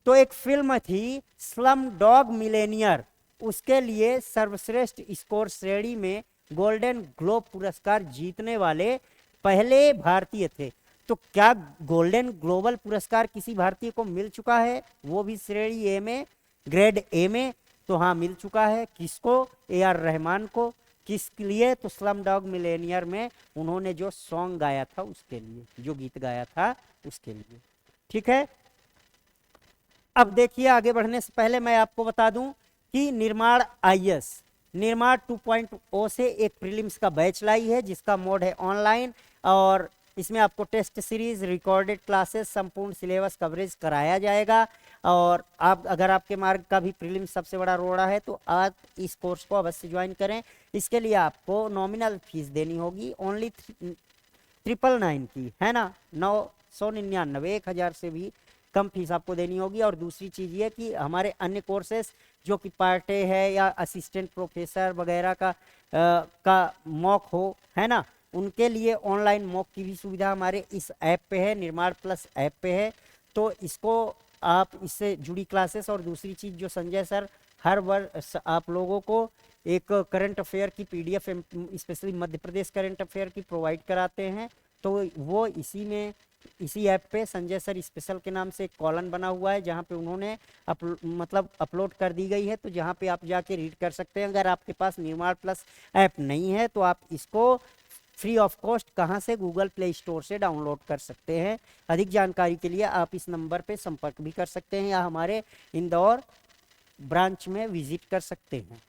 तो एक फिल्म थी स्लम डॉग मिलेनियर, उसके लिए सर्वश्रेष्ठ स्कोर श्रेणी में गोल्डन ग्लोब पुरस्कार जीतने वाले पहले भारतीय थे। तो क्या गोल्डन ग्लोबल पुरस्कार किसी भारतीय को मिल चुका है, वो भी श्रेणी ए में, ग्रेड ए में? तो हाँ, मिल चुका है। किसको? ए आर रहमान को। किसके लिए? तो स्लम डॉग मिलेनियर में उन्होंने जो सॉन्ग गाया था उसके लिए, जो गीत गाया था उसके लिए, ठीक है। अब देखिए, आगे बढ़ने से पहले मैं आपको बता दूं कि निर्माण आईएएस निर्माण 2.0 से एक प्रीलिम्स का बैच लाई है जिसका मोड है ऑनलाइन। और इसमें आपको टेस्ट सीरीज, रिकॉर्डेड क्लासेस, संपूर्ण सिलेबस कवरेज कराया जाएगा। और आप अगर आपके मार्ग का भी प्रीलिम्स सबसे बड़ा रोड़ा है तो आप इस कोर्स को अवश्य ज्वाइन करें। इसके लिए आपको नॉमिनल फीस देनी होगी ओनली 999 की, है ना, 999, 1000 से भी कम फीस आपको देनी होगी। और दूसरी चीज़ ये कि हमारे अन्य कोर्सेस जो कि पार्ट ए है या असिस्टेंट प्रोफेसर वगैरह का मॉक हो, है ना, उनके लिए ऑनलाइन मॉक की भी सुविधा हमारे इस ऐप पे है, निर्माण प्लस ऐप पे है। तो इसको आप, इससे जुड़ी क्लासेस, और दूसरी चीज़ जो संजय सर हर वर्ष आप लोगों को एक करंट अफेयर की PDF, specially Madhya Pradesh current affair की प्रोवाइड कराते हैं। तो वो इसी ऐप पे संजय सर स्पेशल के नाम से एक कॉलम बना हुआ है जहाँ पे उन्होंने अपलोड कर दी गई है, तो जहाँ पे आप जाके रीड कर सकते हैं। अगर आपके पास निर्माण प्लस ऐप नहीं है तो आप इसको फ्री ऑफ कॉस्ट कहाँ से? गूगल प्ले स्टोर से डाउनलोड कर सकते हैं। अधिक जानकारी के लिए आप इस नंबर पे संपर्क भी कर सकते हैं या हमारे इंदौर ब्रांच में विजिट कर सकते हैं,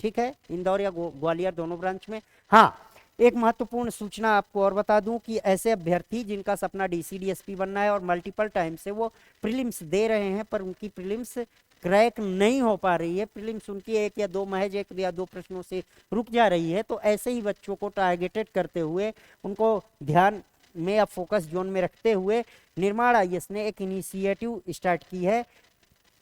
ठीक है, इंदौर या ग्वालियर दोनों ब्रांच में। हाँ, एक महत्वपूर्ण सूचना आपको और बता दूं कि ऐसे अभ्यर्थी जिनका सपना डीसी डीएसपी बनना है और मल्टीपल टाइम से वो प्रीलिम्स दे रहे हैं पर उनकी प्रीलिम्स क्रैक नहीं हो पा रही है, प्रीलिम्स उनकी एक या दो प्रश्नों से रुक जा रही है, तो ऐसे ही बच्चों को टारगेटेड करते हुए, उनको ध्यान में या फोकस जोन में रखते हुए निर्माण आईएएस ने एक इनिशिएटिव स्टार्ट की है,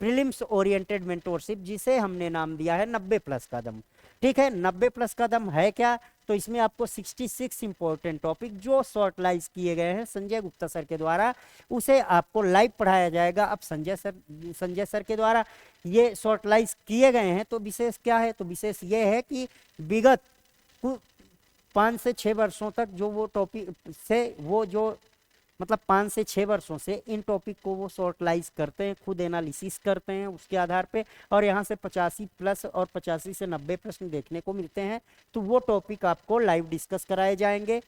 प्रीलिम्स ओरिएंटेड मेंटोरशिप, जिसे हमने नाम दिया है 90+ कदम। ठीक है, 90+ कदम है क्या? तो इसमें आपको 66 इंपॉर्टेंट टॉपिक जो शॉर्टलाइज किए गए हैं संजय गुप्ता सर के द्वारा, उसे आपको लाइव पढ़ाया जाएगा। अब संजय सर के द्वारा ये शॉर्टलाइज किए गए हैं, तो विशेष क्या है? तो विशेष ये है कि विगत 5 से 6 वर्षों तक जो वो टॉपिक से वो जो मतलब 5 से 6 वर्षों से इन टॉपिक को वो शॉर्टलाइज करते हैं, खुद एनालिसिस करते हैं उसके आधार पे, और यहाँ से 85 प्लस और 85 से 90 प्रश्न देखने को मिलते हैं। तो वो टॉपिक आपको लाइव डिस्कस कराए जाएंगे।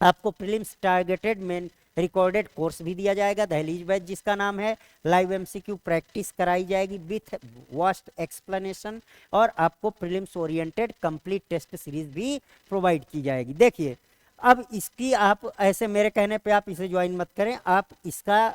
आपको prelims targeted main recorded course भी दिया जाएगा, दहलीज बैच जिसका नाम है। लाइव एमसीक्यू प्रैक्टिस कराई जाएगी विथ वास्ट एक्सप्लेनेशन, और आपको prelims oriented complete test series भी प्रोवाइड की जाएगी। देखिए अब इसकी आप ऐसे मेरे कहने पे आप इसे ज्वाइन मत करें, आप इसका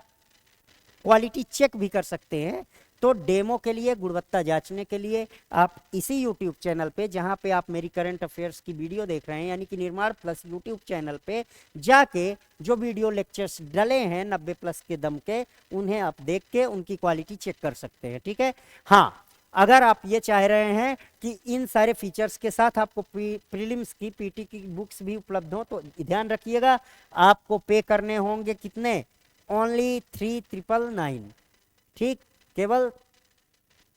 क्वालिटी चेक भी कर सकते हैं। तो डेमो के लिए, गुणवत्ता जांचने के लिए आप इसी यूट्यूब चैनल पे, जहां पे आप मेरी करंट अफेयर्स की वीडियो देख रहे हैं, यानी कि निर्माण प्लस यूट्यूब चैनल पे जाके जो वीडियो लेक्चर्स डले हैं 90 प्लस के दम के, उन्हें आप देख के उनकी क्वालिटी चेक कर सकते हैं। ठीक है। हाँ, अगर आप ये चाह रहे हैं कि इन सारे फीचर्स के साथ आपको प्रीलिम्स की पीटी की बुक्स भी उपलब्ध हो, तो ध्यान रखिएगा आपको पे करने होंगे कितने, ओनली 3999। ठीक, केवल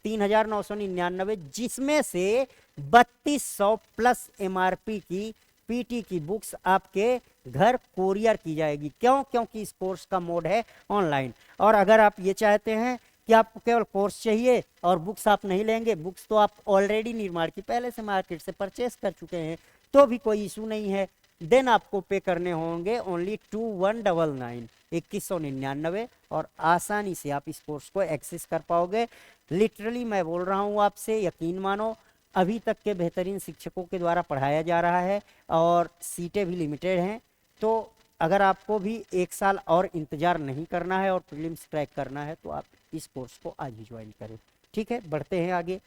3999, जिसमें से 3200 प्लस एमआरपी की पीटी की बुक्स आपके घर कोरियर की जाएगी। क्यों? क्योंकि इस कोर्स का मोड है ऑनलाइन। और अगर आप ये चाहते हैं कि आपको केवल कोर्स चाहिए और बुक्स आप नहीं लेंगे, बुक्स तो आप ऑलरेडी निर्माण की पहले से मार्केट से परचेस कर चुके हैं, तो भी कोई इशू नहीं है। देन आपको पे करने होंगे ओनली 2199, 2199, और आसानी से आप इस कोर्स को एक्सेस कर पाओगे। लिटरली मैं बोल रहा हूँ आपसे, यकीन मानो, अभी तक के बेहतरीन शिक्षकों के द्वारा पढ़ाया जा रहा है और सीटें भी लिमिटेड हैं। तो अगर आपको भी 1 साल और इंतजार नहीं करना है और प्रीलिम्स क्रैक करना है, तो आप इस कोर्स को आज ही ज्वाइन करें। ठीक है, बढ़ते हैं आगे।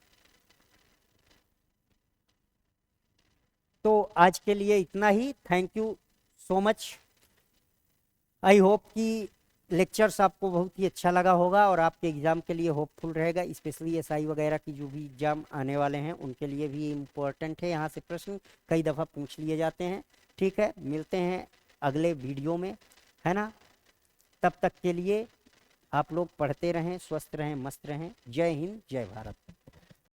तो आज के लिए इतना ही। Thank you so much. I hope कि लेक्चर्स आपको बहुत ही अच्छा लगा होगा और आपके एग्ज़ाम के लिए होपफुल रहेगा। स्पेशली एसआई वगैरह की जो भी एग्ज़ाम आने वाले हैं उनके लिए भी इम्पोर्टेंट है। यहाँ से प्रश्न कई दफ़ा पूछ लिए जाते हैं। ठीक है, मिलते हैं अगले वीडियो में, है ना। तब तक के लिए आप लोग पढ़ते रहें, स्वस्थ रहें, मस्त रहें। जय हिंद, जय भारत।